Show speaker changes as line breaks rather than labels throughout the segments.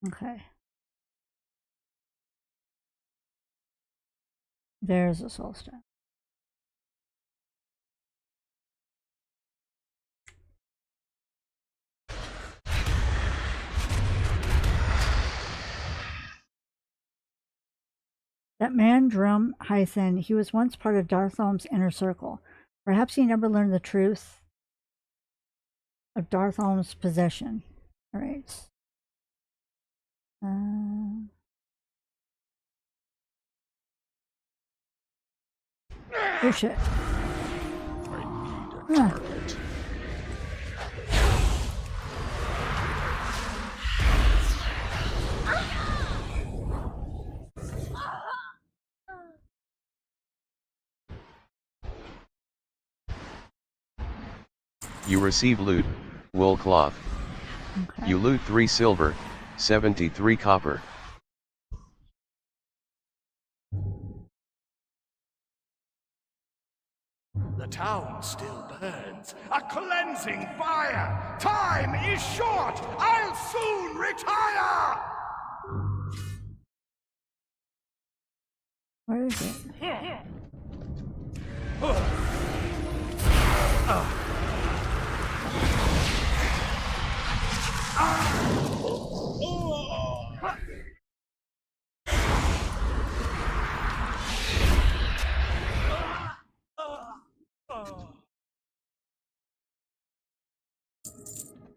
Okay. There's a soul stone. That man, Drum Hythen, he was once part of Dartholm's inner circle. Perhaps he never learned the truth of Dartholm's possession. All right. Oh shit.
I need a target.
You receive loot, wool cloth.
Okay.
You loot 3 silver, 73 copper.
The town still burns. A cleansing fire! Time is short! I'll soon retire!
Where is it?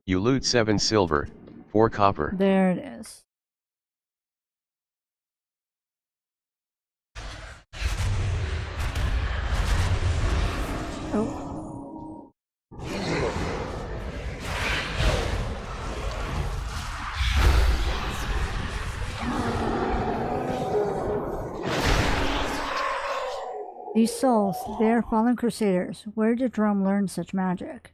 You loot 7 silver, 4 copper.
There it is. Oh. These souls, they are fallen crusaders. Where did Drum learn such magic?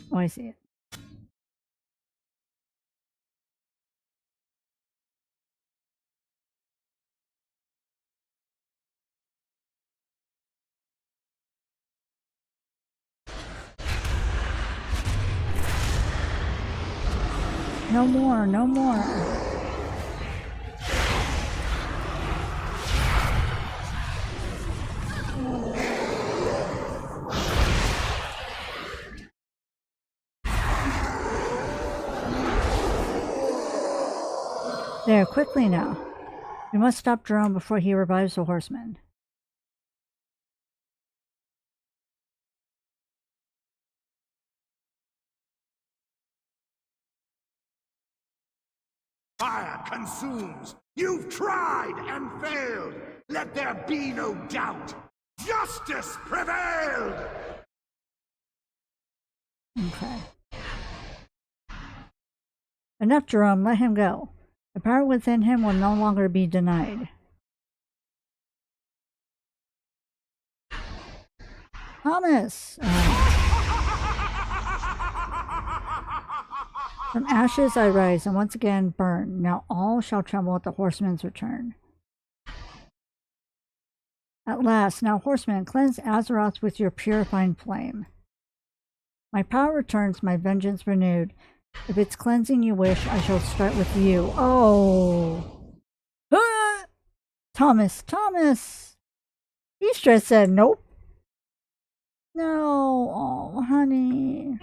Oh, I see it. No more, no more. There, quickly now. We must stop Jerome before he revives the horseman.
Fire consumes. You've tried and failed. Let there be no doubt. Justice prevailed.
Okay. Enough, Jerome. Let him go. The power within him will no longer be denied. Thomas! From ashes I rise, and once again burn. Now all shall tremble at the horseman's return. At last, now horseman, cleanse Azeroth with your purifying flame. My power returns, my vengeance renewed. If it's cleansing you wish, I shall start with you. Oh! Ah! Thomas! Eastra said nope. No. Oh, honey.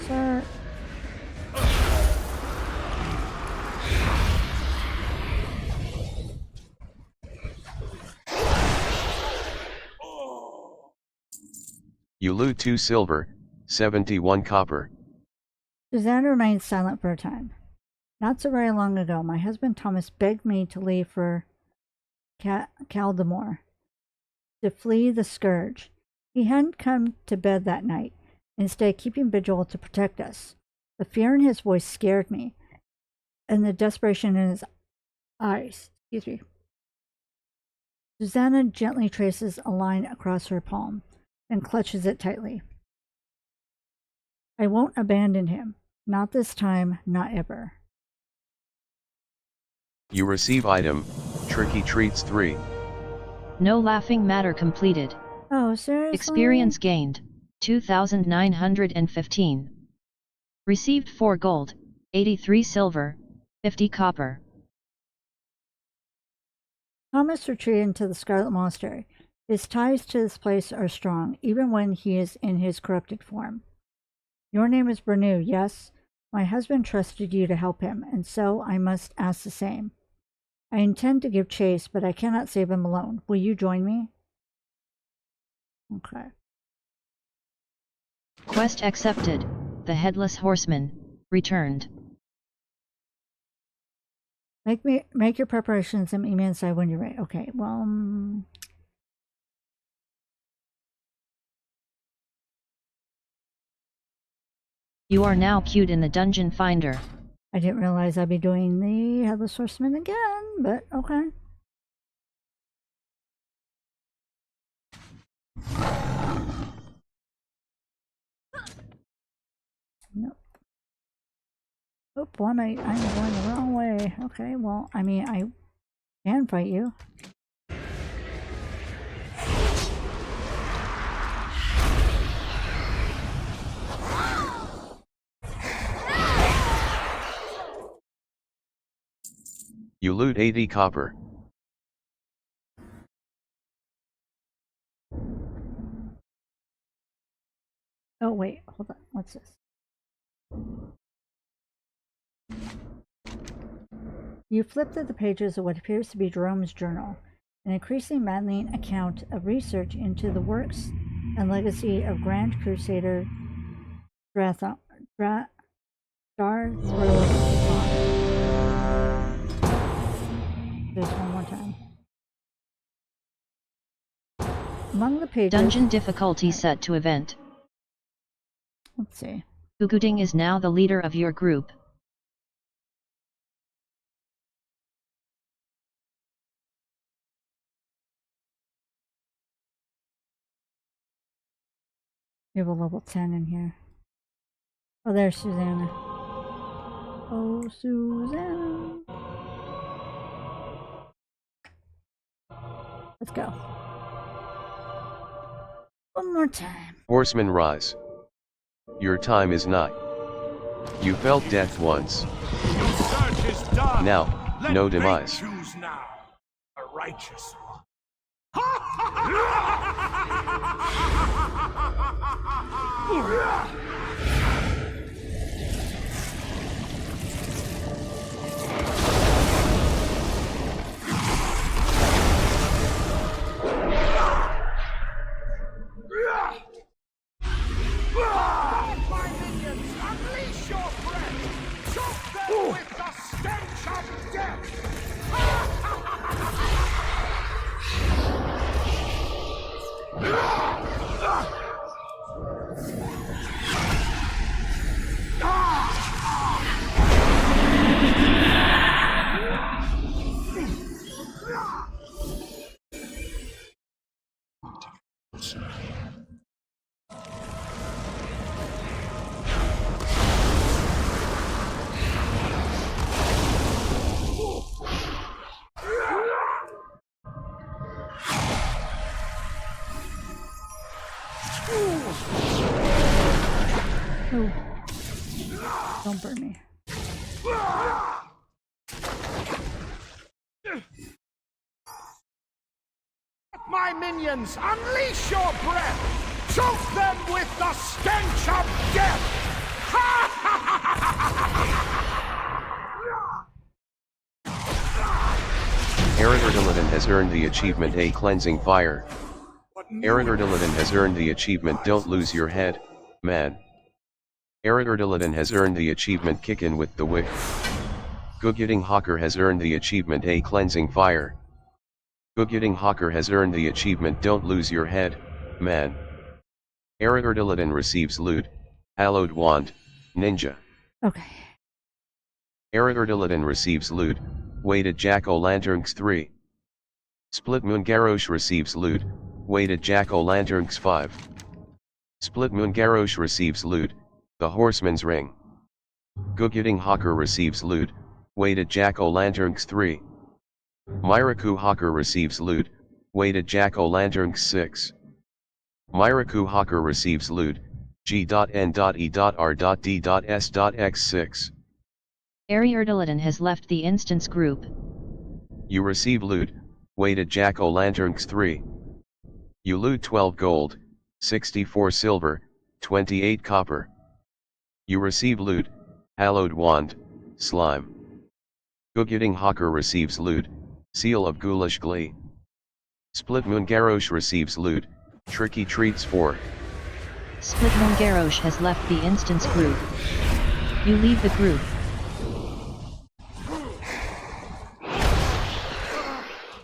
Sir.
You loot 2 silver, 71 copper.
Suzanne remained silent for a time. Not so very long ago, my husband Thomas begged me to leave for Caldemore, to flee the scourge. He hadn't come to bed that night, instead keeping vigil to protect us. The fear in his voice scared me, and the desperation in his eyes. Susanna gently traces a line across her palm, and clutches it tightly. I won't abandon him. Not this time, not ever.
You receive item, Tricky Treats 3.
No laughing matter completed.
Oh, seriously?
Experience gained, 2,915. Received 4 gold, 83 silver, 50 copper.
Thomas retreated into the Scarlet Monastery. His ties to this place are strong, even when he is in his corrupted form. Your name is Brunnu, yes? My husband trusted you to help him, and so I must ask the same. I intend to give chase, but I cannot save him alone. Will you join me? Okay.
Quest accepted. The Headless Horseman returned.
Make your preparations and meet me inside when you're ready. Okay, well,
You are now queued in the Dungeon Finder.
I didn't realize I'd be doing the Headless Horseman again, but okay. Nope. Oh, I'm going the wrong way. Okay, well, I mean, I can fight you.
You loot 80 copper.
Oh, wait, hold on. What's this? You flip through the pages of what appears to be Jerome's journal, an increasingly maddening account of research into the works and legacy of Grand Crusader Darthroid. Just one more time. Among the pages...
Dungeon difficulty set to event.
Let's see.
Uguding is now the leader of your group.
We have a level 10 in here. Oh, there's Susanna. Oh, Susanna. Let's go. One more time.
Horseman rise. Your time is nigh. You felt death once.
Your search is done.
Now,
Let
no
fate
demise.
choose now. A righteous one. My minions, unleash your breath! Choke them with the stench of death!
Oh. Don't burn me.
My minions, unleash your breath! Choke them with the stench of death!
Eredurdiladin has earned the achievement A Cleansing Fire. Eredurdiladin has earned the achievement Don't Lose Your Head, Man. Eredurdiladin has earned the achievement Kick In with the Whip. Gugiding Hawker has earned the achievement A Cleansing Fire. Gugiding Hawker has earned the achievement Don't Lose Your Head, Man. Eredurdiladin receives loot, Hallowed Wand, Ninja.
Okay.
Eredurdiladin receives loot, Weighted Jack-o'-lanterns 3. Split Moon Garrosh receives loot, Weighted Jack-o'-lanterns 5. Split Moon Garrosh receives loot, The Horseman's Ring. Gugiding Hawker receives loot, Weighted Jack-o'-lanterns 3. Myraku Hawker receives loot, weighted jack-o'-lantern 6. Myraku Hawker receives loot, G.N.E.R.D.S.X
Ari Erdaladen has left the instance group.
You receive loot, weighted jack-o'-lantern 3. You loot 12 gold, 64 silver, 28 copper. You receive loot, hallowed wand, slime. Gugiting Hawker receives loot, seal of ghoulish glee. Split Moon Garrosh receives loot, tricky treats 4.
Split Moon Garrosh has left the instance group. You leave the group.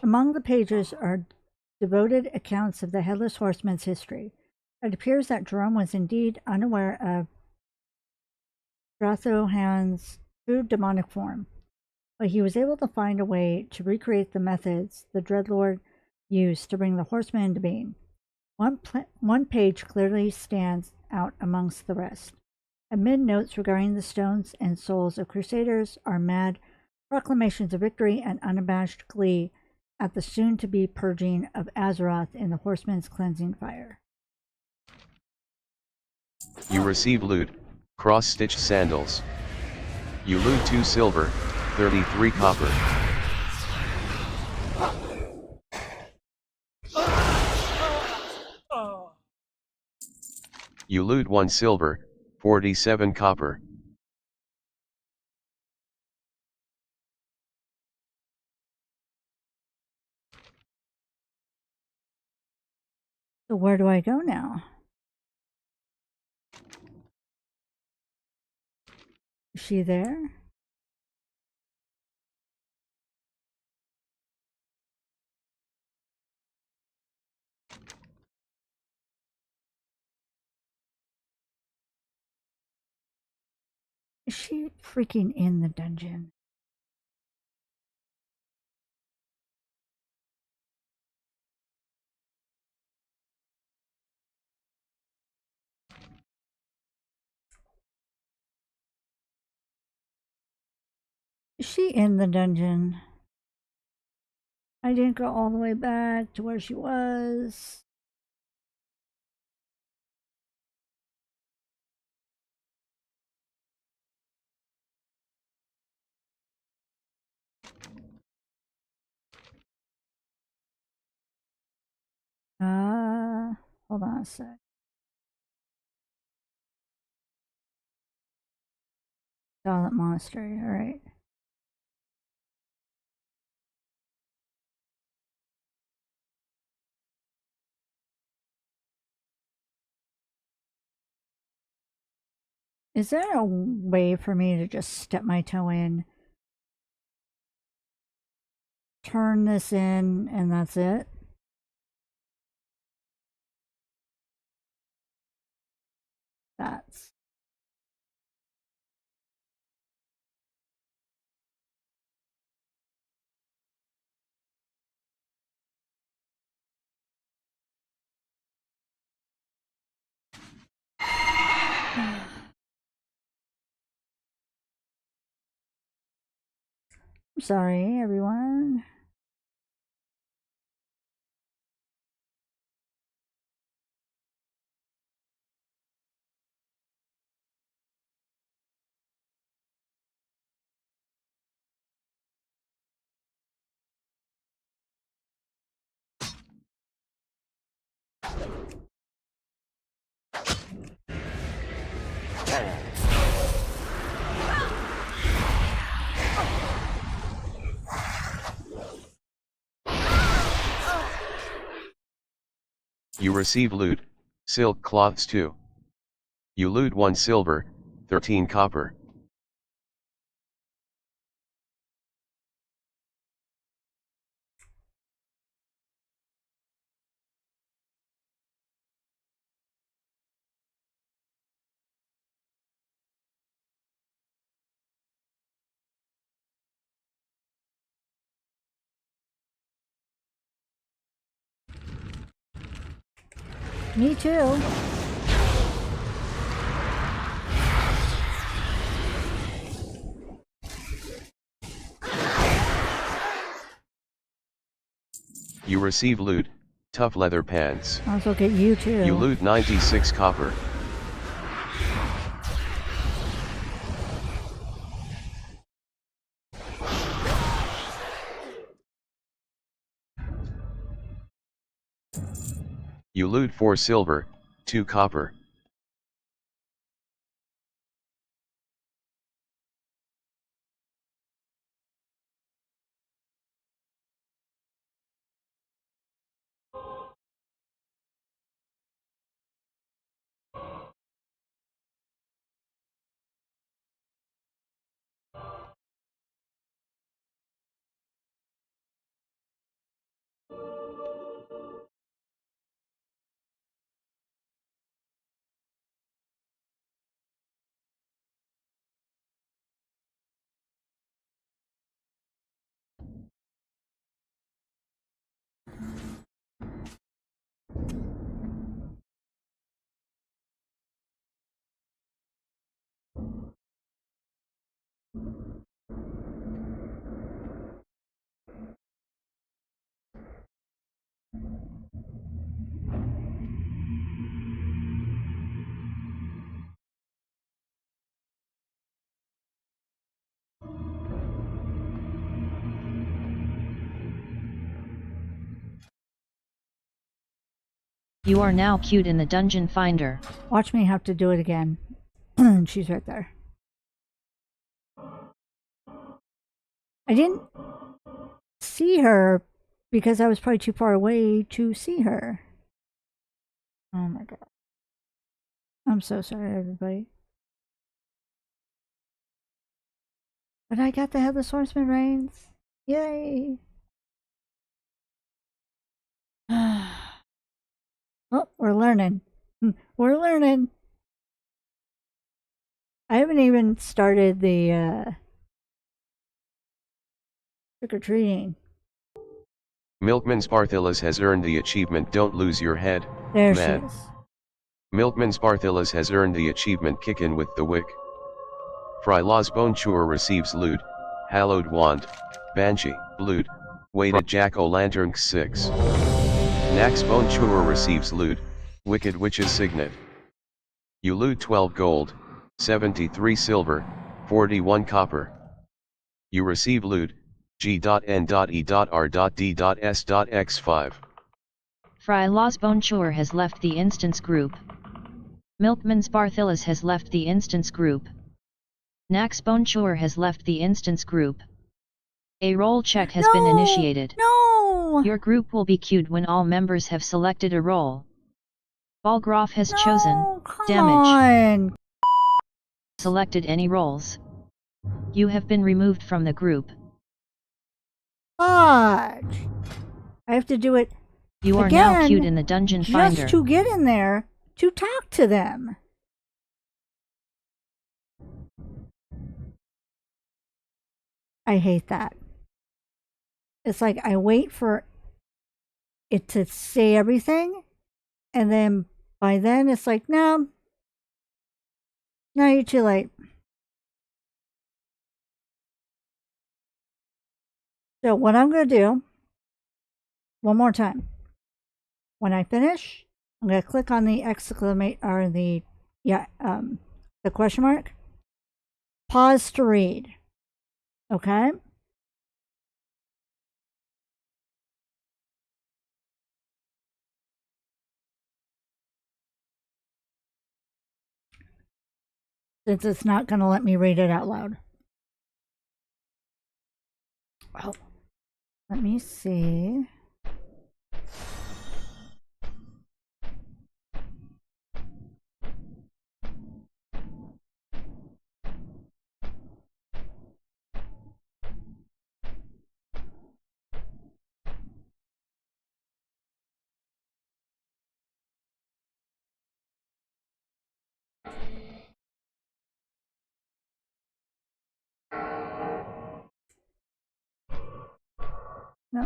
Among the pages are devoted accounts of the Headless Horseman's history. It appears that Jerome was indeed unaware of Drathohan's true demonic form, but he was able to find a way to recreate the methods the Dreadlord used to bring the horseman into being. One page clearly stands out amongst the rest. Amid notes regarding the stones and souls of crusaders are mad proclamations of victory and unabashed glee at the soon-to-be purging of Azeroth in the horseman's cleansing fire.
You receive loot, cross-stitched sandals. You loot 2 silver, 33 copper. You loot 1 silver, 47 copper.
So where do I go now? Is she there? Is she freaking in the dungeon? Is she in the dungeon? I didn't go all the way back to where she was. Hold on a sec. Silent Monastery, alright. Is there a way for me to just step my toe in, turn this in, and that's it? That's... I'm sorry, everyone.
You receive loot, silk cloths 2. You loot 1 silver, 13 copper.
Me too.
You receive loot, tough leather pants.
I'll also get you too.
You loot 96 copper. You loot 4 silver, 2 copper.
You are now queued in the dungeon finder.
Watch me have to do it again. She's right there. I didn't see her because I was probably too far away to see her. Oh my god. I'm so sorry, everybody. But I got the Headless Horseman reins. Yay! Oh, we're learning. We're learning. I haven't even started the trick-or-treating.
Milkman Sparthilis has earned the achievement Don't Lose Your Head,
There
man.
she is.
Milkman Sparthilis has earned the achievement Kickin' with the Wick. Frylaws Bonechur receives loot, Hallowed Wand, Banshee, loot, Weighted Jack-o'-lantern 6. Nax Bonechur receives loot, Wicked Witch's Signet. You loot 12 gold, 73 silver, 41 copper. You receive loot, G.N.E.R.D.S.X5.
Frylaws Bonechur has left the instance group. Milkman Sparthilis has left the instance group. Nax Bonechur has left the instance group. A roll check has been initiated.
No!
Your group will be queued when all members have selected a role. Balgroff has chosen damage. Selected any roles. You have been removed from the group.
Fudge! I have to do it
You are
again,
now queued in the dungeon finder.
just to get in there to talk to them. I hate that. It's like I wait for it to say everything, and then by then it's like, no, you're too late. So what I'm going to do, one more time, when I finish, I'm going to click on the exclamation or the question mark, pause to read. Okay? Since it's not going to let me read it out loud. Oh, let me see. No.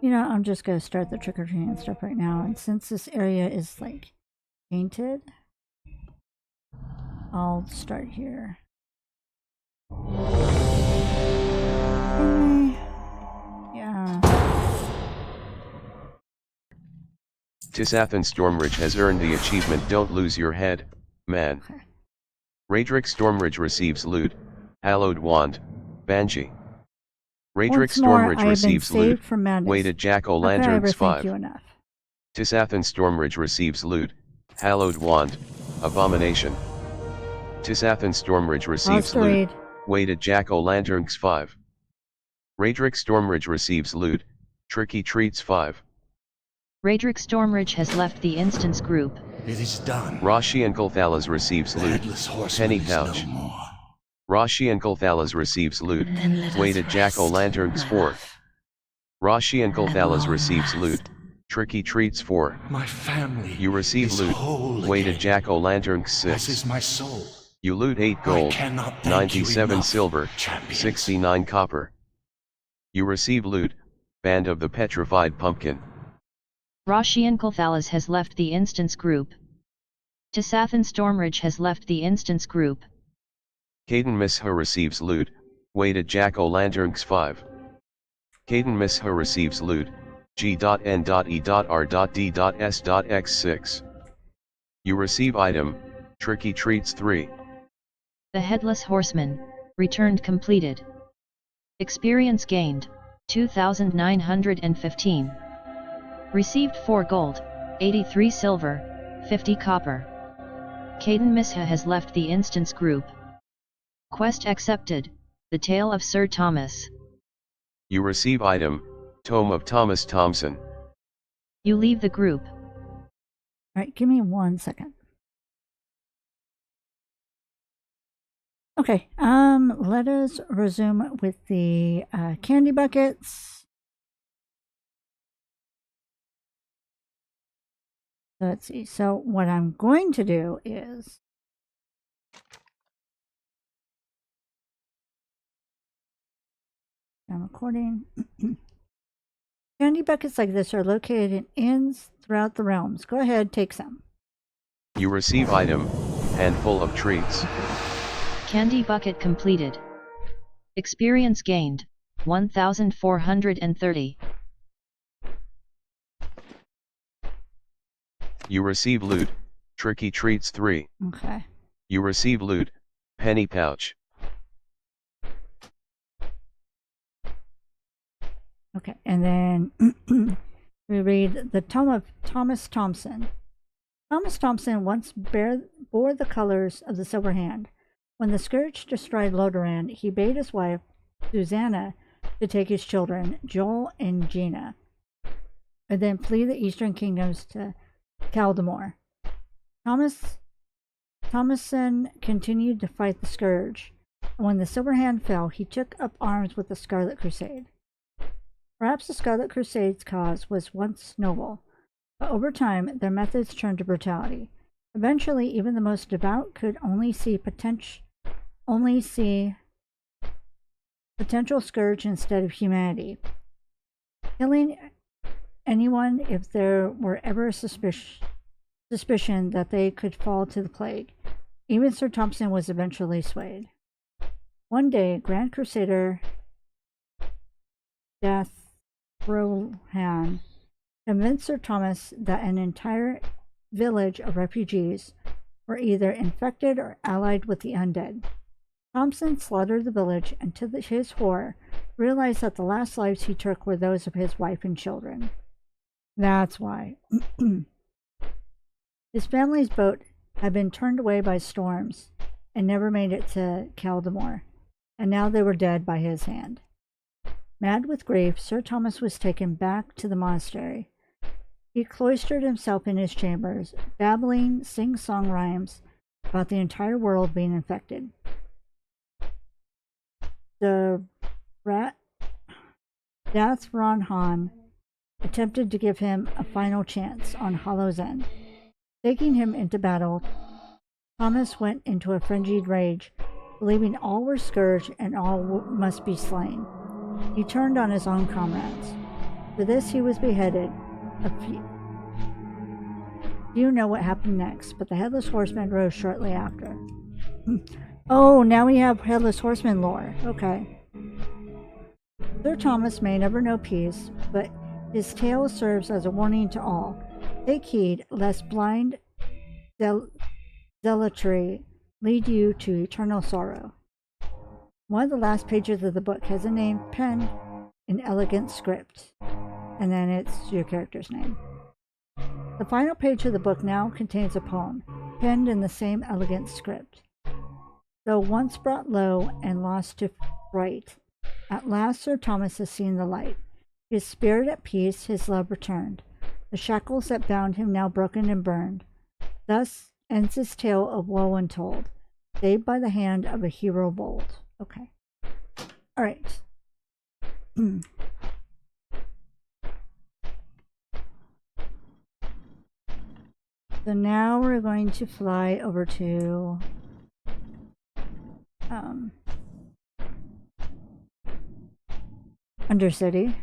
You know, I'm just gonna start the trick-or-treating stuff right now, and since this area is, like, painted, I'll start here. Okay. Yeah.
Tisathan Stormridge has earned the achievement Don't Lose Your Head, Man.
Okay.
Raedric Stormridge receives loot, Hallowed Wand, Banshee. Raedric
Once more,
Stormridge
I have been
receives loot,
saved from madness.
Weighted
How could I ever
Jack-o'-lanterns
thank
5.
you enough?
Tisathan Stormridge receives loot, Hallowed Wand, Abomination. Tisathan Stormridge receives loot,
Raid.
Weighted Jack-o'-lanterns 5. Raedric Stormridge receives loot, Tricky Treats 5.
Raedric Stormridge has left the instance group.
It is done.
Rashi and Gulthalas receives
The
loot,
headless horseman
Penny
is
Pouch.
no more.
Rashi and Gulthalas receives loot,
Then let us
Weighted Jack-o'-lanterns
rest,
4.
love.
Rashi and
At
Gulthalas
long
receives
last.
loot, Tricky Treats 4.
My family
You receive
is
loot,
whole
Weighted
again,
Jack-o'-lanterns
as
6.
is my soul.
You loot 8
I
gold,
cannot thank
97
you enough,
silver,
champions.
69 copper. You receive loot, Band of the Petrified Pumpkin.
Rashian Kulthalas has left the instance group. Tisathan Stormridge has left the instance group.
Caden Misha receives loot, Weighted Jack-o'-lanterns 5. Caden Misha receives loot, G.N.E.R.D.S.X6. You receive item, Tricky Treats 3.
The Headless Horseman, returned completed. Experience gained, 2,915. Received 4 gold, 83 silver, 50 copper. Caden Misha has left the instance group. Quest accepted, The Tale of Sir Thomas.
You receive item, Tome of Thomas Thompson.
You leave the group.
Alright, give me 1 second. Okay, let us resume with the candy buckets. So let's see. So what I'm going to do is I'm recording. Candy buckets like this are located in inns throughout the realms. Go ahead, take some.
You receive item, Handful of Treats.
Candy bucket completed. Experience gained, 1,430.
You receive loot, Tricky Treats 3.
Okay.
You receive loot, Penny Pouch.
Okay, and then we read the Tome of Thomas Thompson. Thomas Thompson once bore the colors of the Silver Hand. When the Scourge destroyed Lodorand, he bade his wife, Susanna, to take his children, Joel and Gina, and then flee the eastern kingdoms to Caldemore. Thomason continued to fight the Scourge, and when the Silver Hand fell, he took up arms with the Scarlet Crusade. Perhaps the Scarlet Crusade's cause was once noble, but over time their methods turned to brutality. Eventually, even the most devout could only see potential scourge instead of humanity, killing anyone if there were ever a suspicion that they could fall to the plague. Even Sir Thompson was eventually swayed. One day, Grand Crusader Dathrohan convinced Sir Thomas that an entire village of refugees were either infected or allied with the undead. Thompson slaughtered the village and, to his horror, realized that the last lives he took were those of his wife and children. That's why. His family's boat had been turned away by storms and never made it to Caldemore, and now they were dead by his hand. Mad with grief, Sir Thomas was taken back to the monastery. He cloistered himself in his chambers, babbling sing-song rhymes about the entire world being infected. The Dathronhan attempted to give him a final chance on Hollow's End. Taking him into battle, Thomas went into a frenzied rage, believing all were scourged and all must be slain. He turned on his own comrades. For this he was beheaded. You know what happened next, but the Headless Horseman rose shortly after. Oh, now we have Headless Horseman lore. Okay. Sir Thomas may never know peace, but his tale serves as a warning to all. Take heed, lest blind zealotry lead you to eternal sorrow. One of the last pages of the book has a name penned in elegant script, and then it's your character's name. The final page of the book now contains a poem, penned in the same elegant script. Though once brought low and lost to fright, at last Sir Thomas has seen the light. His spirit at peace, his love returned. The shackles that bound him now broken and burned. Thus ends his tale of woe untold, saved by the hand of a hero bold. Okay. All right. So now we're going to fly over to Undercity.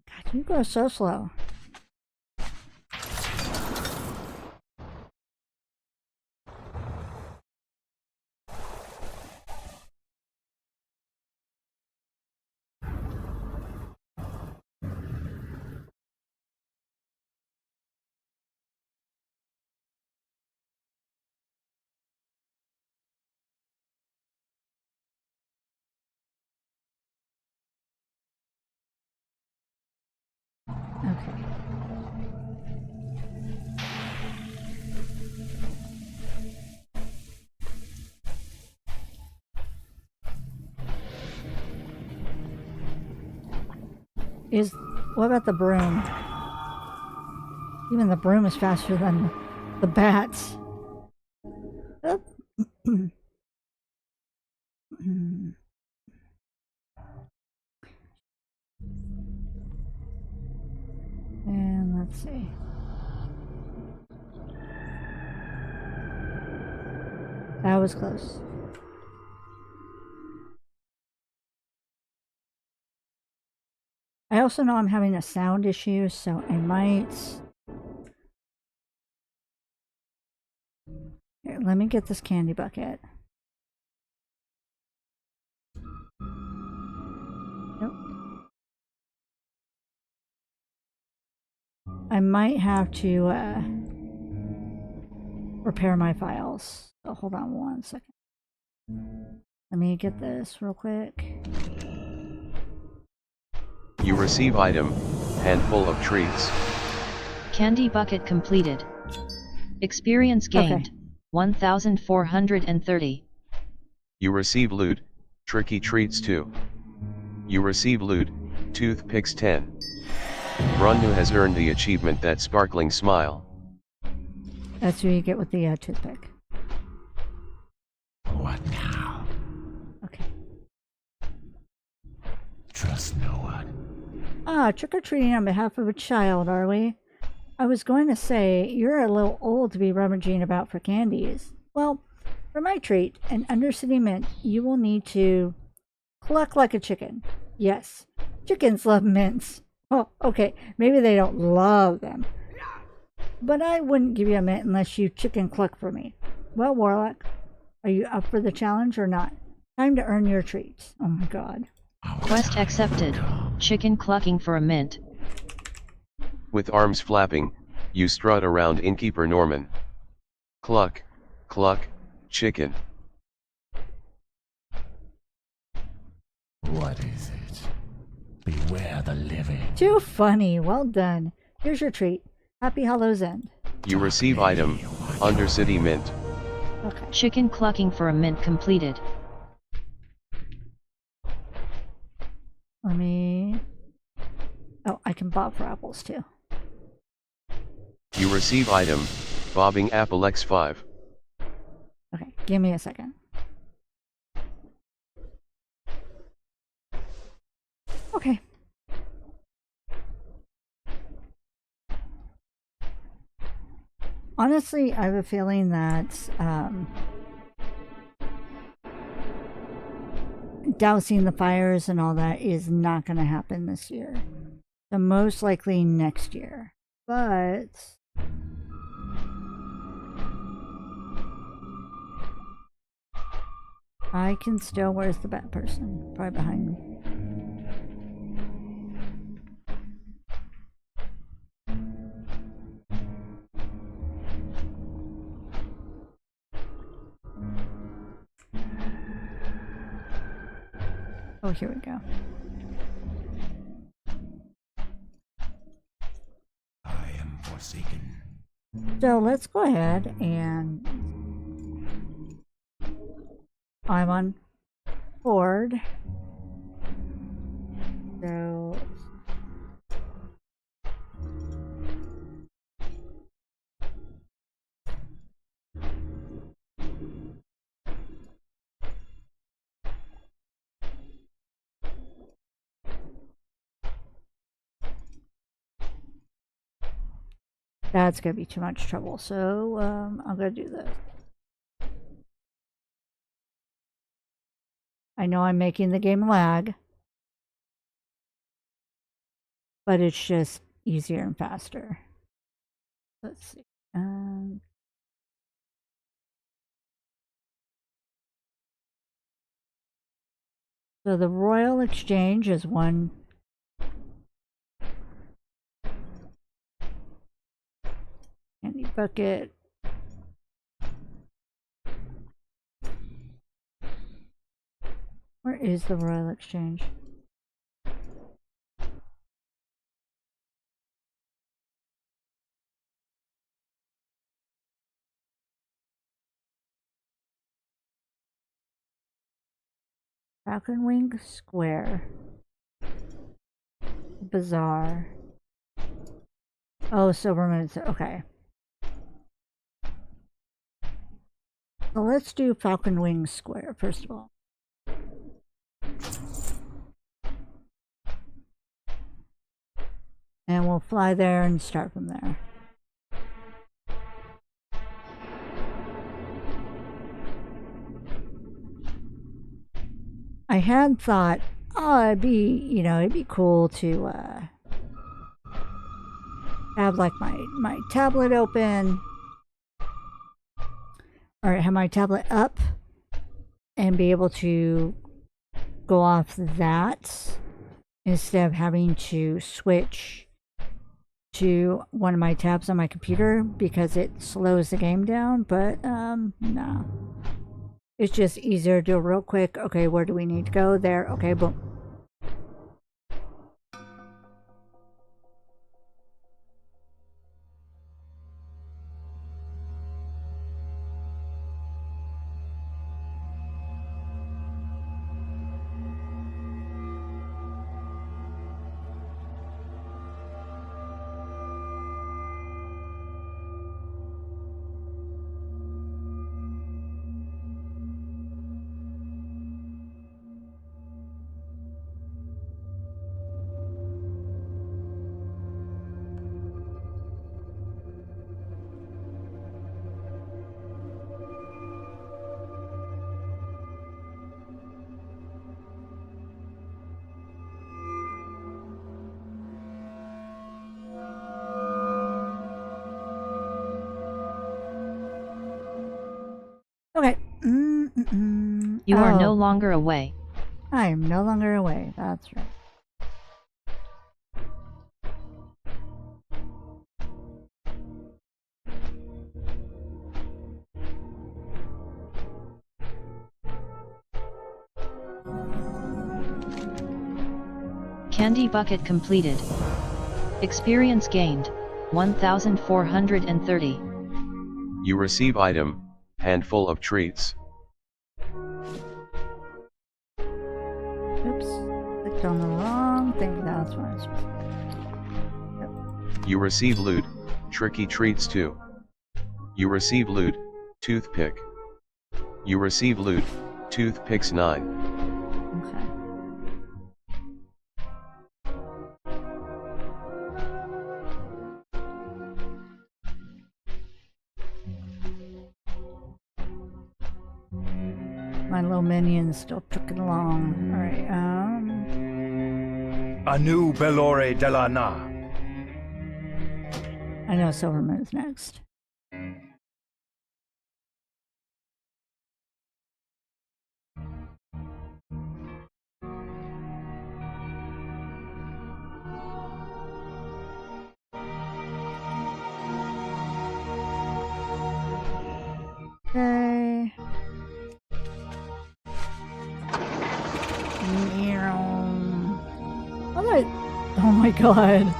God, you go so slow. Okay. What about the broom? Even the broom is faster than the bats. Oh. And let's see. That was close. I also know I'm having a sound issue, so I might... Here, let me get this candy bucket. Nope. I might have to repair my files. So hold on one second. Let me get this real quick.
You receive item, handful of treats.
Candy bucket completed. Experience gained, 1,430.
You receive loot, tricky treats 2. You receive loot, toothpicks 10. Brunnu has earned the achievement That Sparkling Smile.
That's what you get with the toothpick.
What now?
Okay.
Trust no one.
Ah, trick-or-treating on behalf of a child, are we? I was going to say, you're a little old to be rummaging about for candies. Well, for my treat, an Undercity mint, you will need to cluck like a chicken. Yes, chickens love mints. Oh, okay, maybe they don't love them. But I wouldn't give you a mint unless you chicken cluck for me. Well, Warlock, are you up for the challenge or not? Time to earn your treats. Oh my god.
Quest accepted. Chicken clucking for a mint.
With arms flapping, you strut around Innkeeper Norman. Cluck, cluck, chicken.
What is it? Beware the living.
Too funny. Well done. Here's your treat. Happy Hallow's End.
You receive item, Undercity Mint.
Okay.
Chicken clucking for a mint completed.
Let me... Oh, I can bob for apples too.
You receive item, Bobbing Apple X5.
Okay, give me a second. Okay. Honestly, I have a feeling that dousing the fires and all that is not going to happen this year. So most likely next year. But I can still... Where's the bat person? Probably behind me. Oh, here we go.
I am forsaken.
So let's go ahead and... I'm on board. So... That's gonna be too much trouble, so I'm gonna do this. I know I'm making the game lag, but it's just easier and faster. Let's see. So the Royal Exchange is one. Candy bucket. Where is the Royal Exchange? Falcon Wing Square. Bazaar. Oh, Silverman. Okay. So let's do Falcon Wing Square first of all. And we'll fly there and start from there. I had thought, oh, it'd be cool to have like my tablet open, or have my tablet up and be able to go off that instead of having to switch to one of my tabs on my computer because it slows the game down. But no. It's just easier to do real quick. Okay, where do we need to go? There. Okay, boom. Okay.
You are no longer away.
I am no longer away. That's right.
Candy bucket completed. Experience gained, 1,430.
You receive item, handful of treats.
Oops. Clicked on the wrong thing. That's what I was supposed to do.
You receive loot, tricky treats too. You receive loot, toothpick. You receive loot, toothpicks 9.
Okay. My little minion's still trucking along. Alright,
Anu Belore de la Na.
I know Silverman's next. Okay. Oh my god.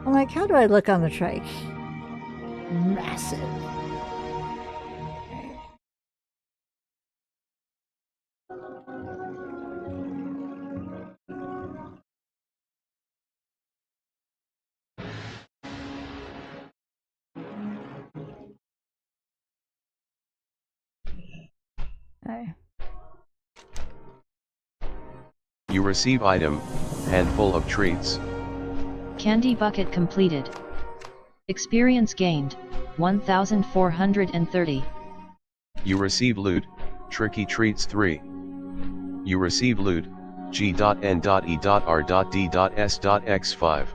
I'm like, how do I look on the trike? Massive. Okay.
You receive item, handful of treats.
Candy bucket completed. Experience gained, 1430.
You receive loot, tricky treats 3. You receive loot, G.N.E.R.D.S.X5.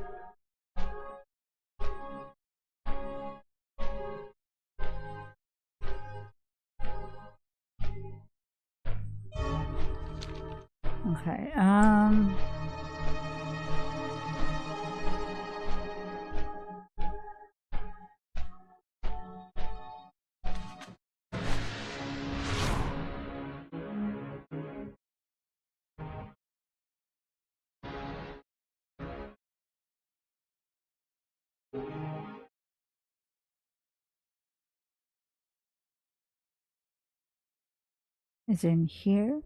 Okay, is in here?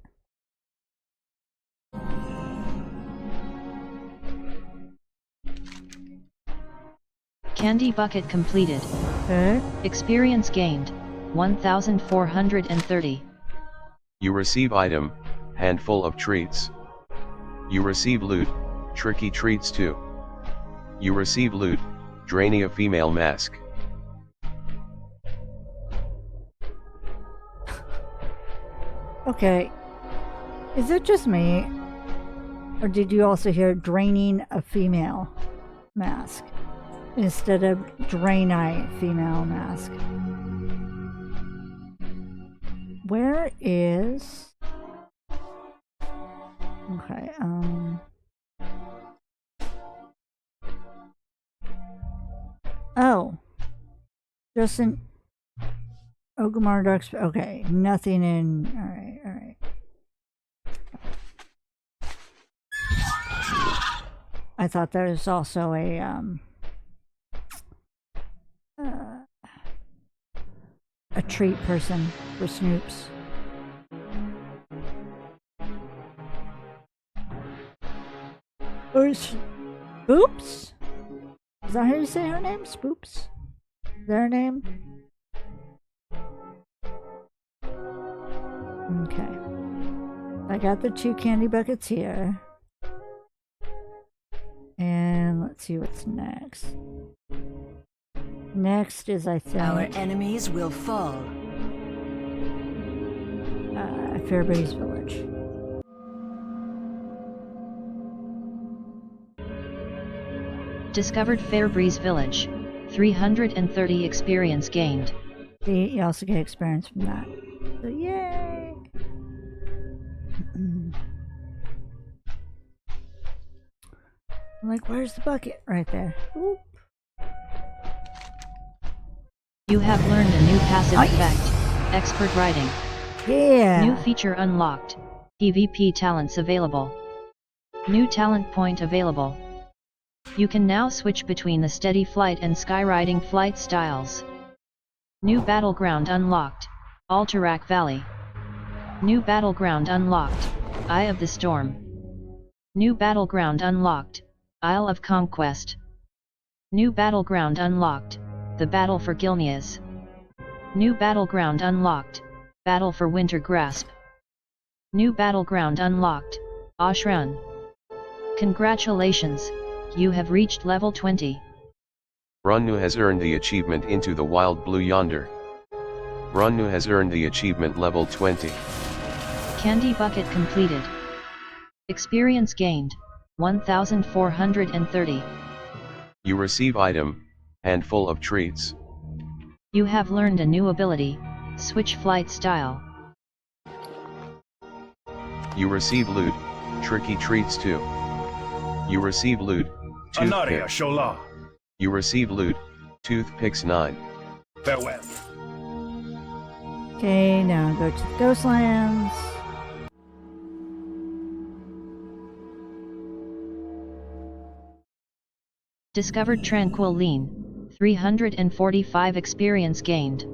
Candy bucket completed.
Okay.
Experience gained, 1430.
You receive item, handful of treats. You receive loot, tricky treats 2. You receive loot, Draining a female mask.
Okay. Is it just me? Or did you also hear draining a female mask instead of drain-eye female mask? Where is... Okay, oh. Just in... Ogumar Dark... Okay, nothing in... Alright, alright. I thought there was also a treat person for Snoops. Or Spoops? Is that how you say her name? Spoops? Their name? Okay. I got the 2 candy buckets here. And let's see what's next. Next is, I think...
Our enemies will fall.
Fairbreeze Village.
Discovered Fairbreeze Village. 330 experience gained.
See, you also get experience from that. So yay! I'm like, where's the bucket? Right there. Oop.
You have learned a new passive
Nice.
effect. Expert Riding.
Yeah!
New feature unlocked. PvP talents available. New talent point available. You can now switch between the steady flight and skyriding flight styles. New battleground unlocked. Alterac Valley. New battleground unlocked. Eye of the Storm. New battleground unlocked. Isle of Conquest. New battleground unlocked. The Battle for Gilneas. New battleground unlocked. Battle for Winter Grasp. New battleground unlocked. Ashrun. Congratulations, you have reached level 20.
Brunnu has earned the achievement Into the Wild Blue Yonder. Brunnu has earned the achievement level 20.
Candy bucket completed. Experience gained, 1430.
You receive item, handful of treats.
You have learned a new ability, switch flight style.
You receive loot, tricky treats 2. You receive loot,
Anaria
toothpick.
Shola.
You receive loot, toothpicks 9.
Farewell.
Okay, now go to the Ghostlands.
Discovered Tranquil Lean, 345 experience gained.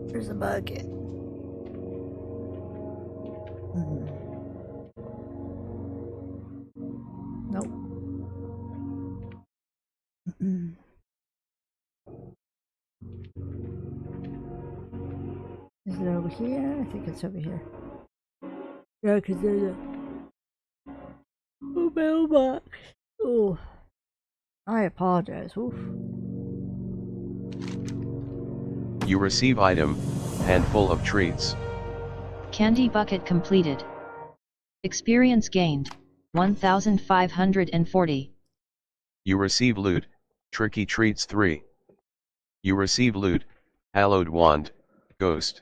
There's a bucket. Nope. Is it over here? I think it's over here. Yeah, because there's a mailbox. Oh, I apologize. Oof.
You receive item, handful of treats.
Candy bucket completed. Experience gained, 1540.
You receive loot, tricky treats 3. You receive loot, hallowed wand, ghost.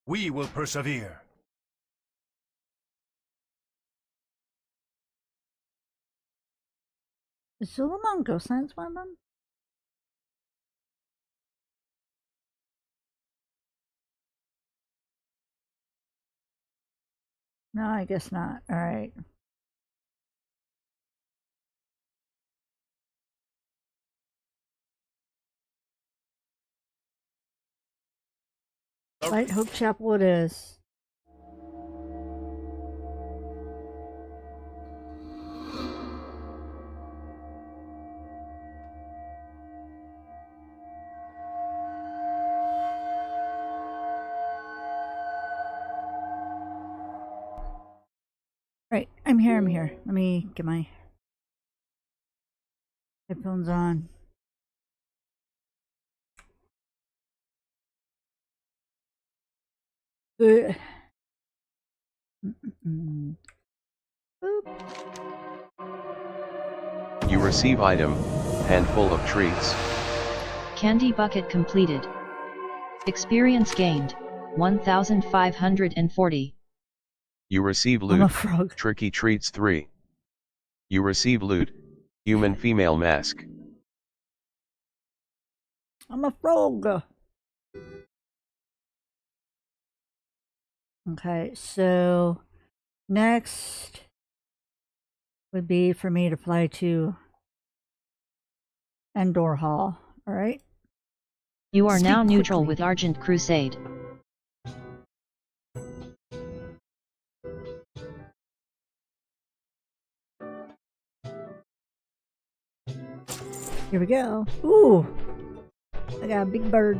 We will persevere.
Is Suleiman Ghostlands one of them? No, I guess not. All right. Light Hope Chapel it is. Right, I'm here, I'm here. Let me get my headphones on. Boop.
You receive item, handful of treats.
Candy bucket completed. Experience gained, 1540.
You receive
I'm a
loot,
frog.
tricky treats 3. You receive loot, human female mask.
I'm a frog. Okay, so next would be for me to fly to Endor Hall. All right.
You are now
Speak
neutral
quickly.
with Argent Crusade.
Here we go. Ooh, I got a big bird.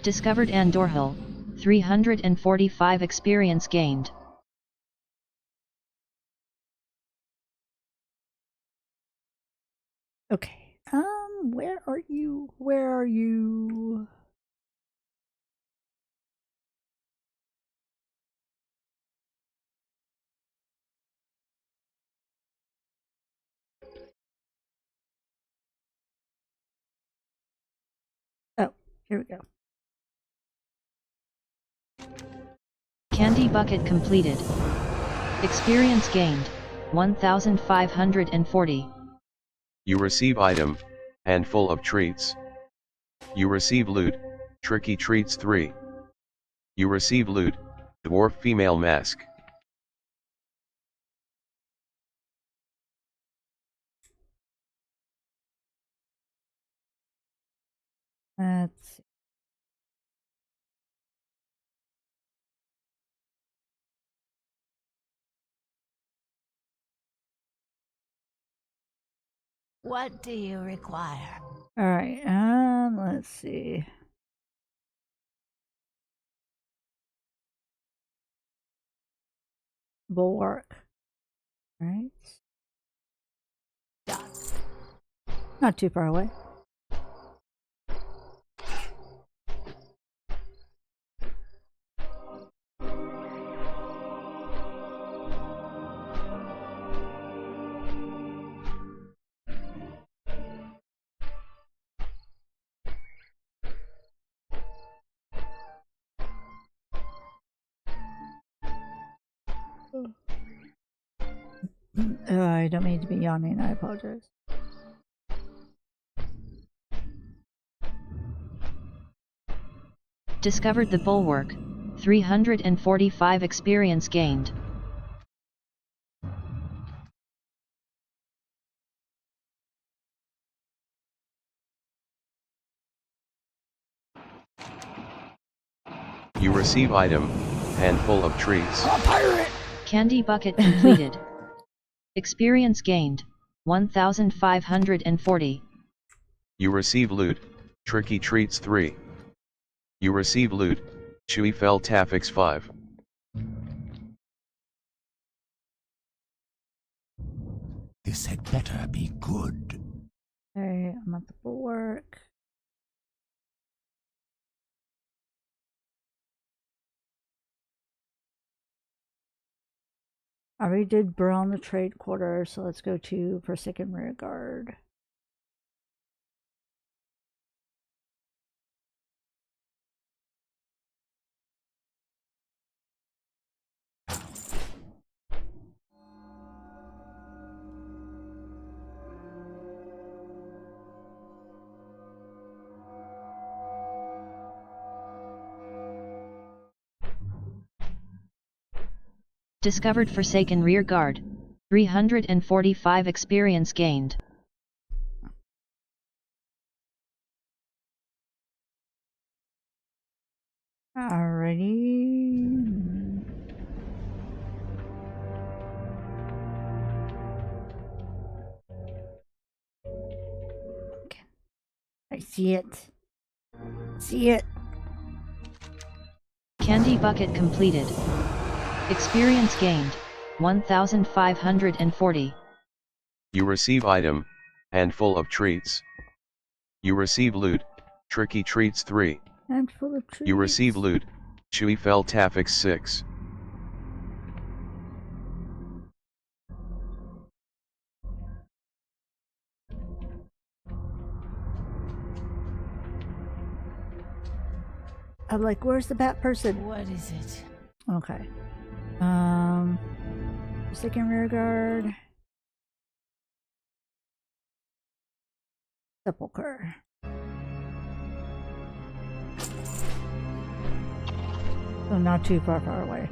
Discovered Andorhil, 345 experience gained.
Okay. Where are you? Where are you? Oh, here we go.
Candy bucket completed. Experience gained, 1540.
You receive item, handful of treats. You receive loot, tricky treats 3. You receive loot, dwarf female mask.
Let's see.
What do you require?
All right, let's see. Bulwark. All right.
Done.
Not too far away. I don't mean to be yawning. I apologize.
Discovered the bulwark. 345 experience gained.
You receive item, handful of treats.
Candy bucket completed. Experience gained. 1540.
You receive loot, tricky treats 3. You receive loot, chewy fell taffix 5.
This had better be good.
Okay, I'm at the bulwark. I already did burn the trade quarter, so let's go to Forsaken Rear Guard.
Discovered Forsaken Rear Guard. 345 experience gained.
Alrighty. Okay. I see it. See it.
Candy bucket completed. Experience gained. 1540.
You receive item, handful of treats. You receive loot, tricky treats 3.
Handful of trees.
You receive loot, chewy fell taffix 6.
I'm like, where's the bat person?
What is it?
Okay. Forsaken Rear Guard. Sepulcher. So not too far away.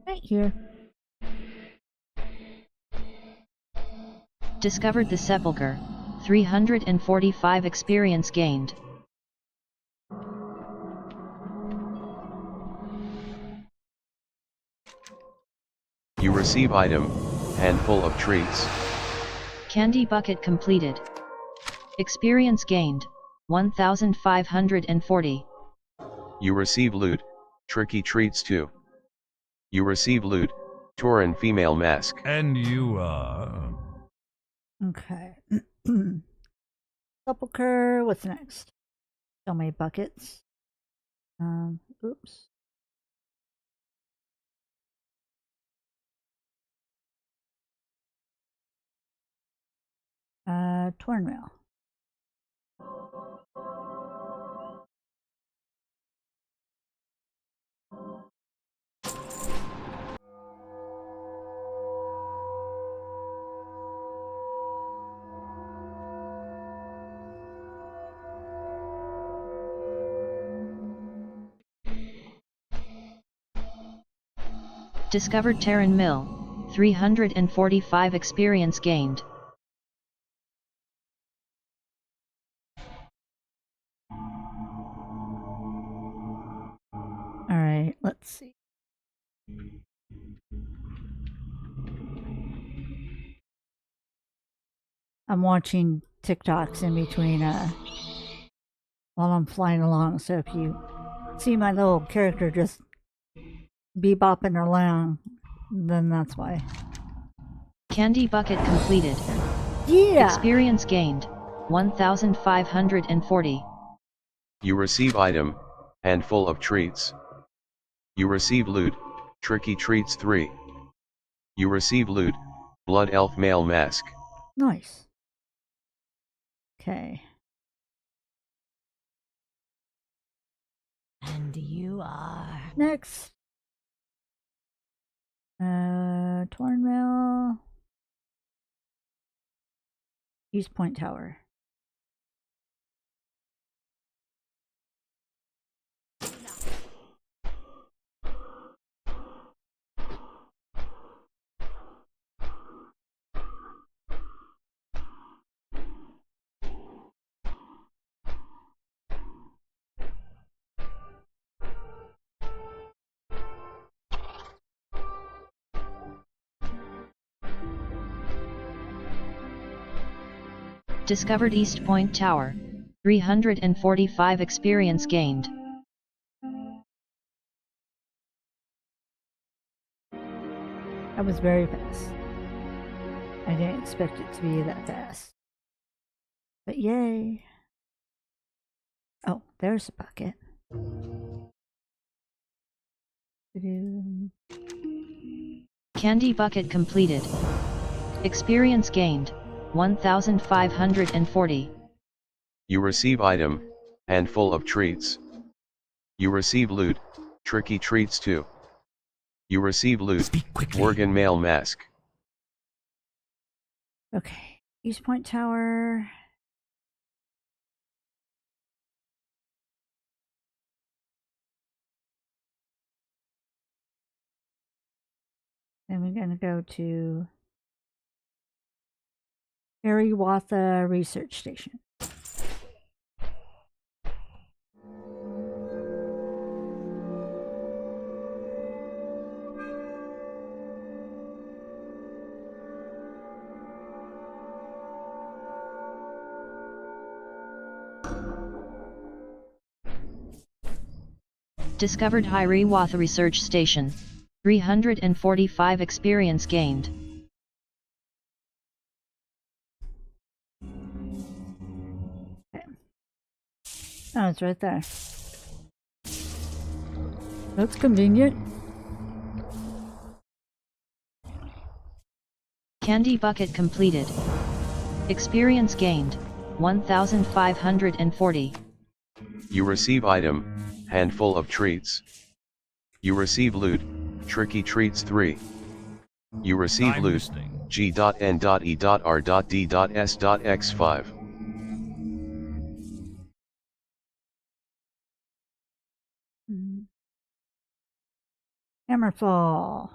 Right here.
Discovered the Sepulcher. 345 experience gained.
You receive item, handful of treats.
Candy bucket completed. Experience gained. 1540.
You receive loot, tricky treats 2. You receive loot, Tauren female mask.
And you are?
Okay. Sepulcher. What's next? So many buckets. Oops. Torn mail.
Discovered Tauren Mill. 345 experience gained.
Alright, let's see. I'm watching TikToks in between while I'm flying along, so if you see my little character just bebopping along, then that's why.
Candy bucket completed.
Yeah!
Experience gained. 1540.
You receive item, handful of treats. You receive loot, tricky treats 3. You receive loot, blood elf male mask.
Nice. Okay.
And you are.
Next. Tauren Mill. East Point Tower.
Discovered East Point Tower. 345 experience gained.
That was very fast. I didn't expect it to be that fast. But yay. Oh, there's a bucket.
Candy bucket completed. Experience gained. 1540.
You receive item, handful of treats. You receive loot, tricky treats 2. You receive loot, Worgen male mask.
Okay, East Point Tower. Then we're going to go to Ariwatha Research Station.
Discovered Hiawatha Research Station. 345 experience gained.
Okay. Oh, it's right there. That's convenient.
Candy bucket completed. Experience gained. 1540.
You receive item, handful of treats. You receive loot, tricky treats 3. You receive loot, G.N.E.R.D.S.X5.
Hammerfall.